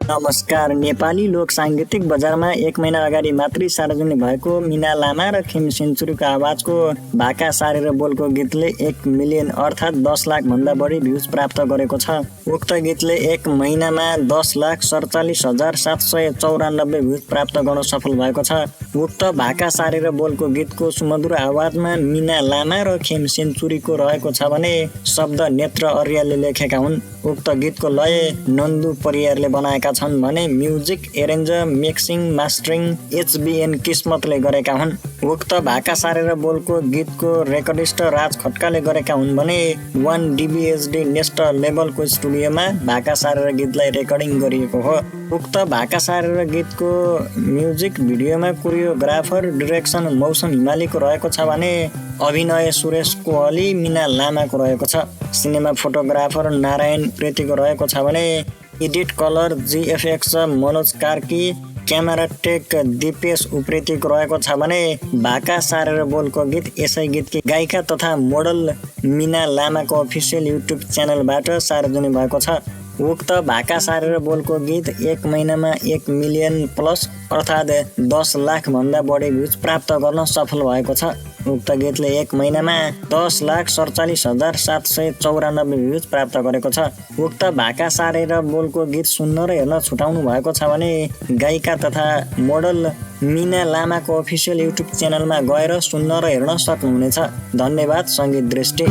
नमस्कार। नेपाली लोक साङ्गीतिक बजारमा 1 महिना अगाडि मात्रै सार्वजनिक भएको मिना लामा र खेम सेन्चुरीको आवाजको भाका सारेर बोलको गीतले 1 मिलियन अर्थात् 10 लाख भन्दा बढी भ्युज प्राप्त गरेको छ। उक्त गीतले 1 महिनामा 10,47,794 भ्युज प्राप्त गर्न सफल भएको छ। उक्त भाका सारेर बोलको गीतको सुमधुर आवाजमा मिना लामा र खेम सेन्चुरीको रहेको छ भने शब्द नेत्र अर्यालले लेखेका हुन्। उक्त गीतको लय नन्दु परियारले बनाएका छन् भने music arrange mixing mastering HBN किस्मतले गरेका हुन्। उक्त भाका सारेर बोलको गीतको रेकर्डिस्ट राज खड्काले गरेका हुन् भने 1DBHD नेक्स्ट लेभलको स्टुडियोमा भाका सारेर गीतलाई रेकर्डिङ गरिएको हो। उक्त भाका सारेर गीतको म्युजिक भिडियोमा कोरियोग्राफर डिरेक्सन मौसम हिमालीको रहेको छ भने अभिनय सुरेश कोहली मिना लामाको रहेको छ। सिनेमा फोटोग्राफर नारायण उप्रेतीको रहेको छ भने edit colour GFX Manoj Karki, camera tech Dipesh उप्रेतीको रहेको छ भने भाका सारेर बोलको गीत यसै गीतकी गायिका तथा मोडल मिना लामाको अफिसियल युट्युब च्यानलबाट सार्वजनिक भएको छ। उक्त भाका सारेर बोलको गीत 1 महिनामा 1 मिलियन प्लस अर्थात् 10 लाख भन्दा बढी भ्युज प्राप्त गर्न सफल भएको छ। उक्त गीतले 1 महिनामा 10,47,794 भ्युज प्राप्त गरेको छ। उक्त भाका सारेर बोलको गीत सुन्न र हेर्न छुटाउनु भएको छ भने गायिका तथा मोडल मिना लामाको अफिसियल युट्युब च्यानलमा गएर सुन्न र हेर्न सक्नुहुनेछ। धन्यवाद। सङ्गीत दृष्टि।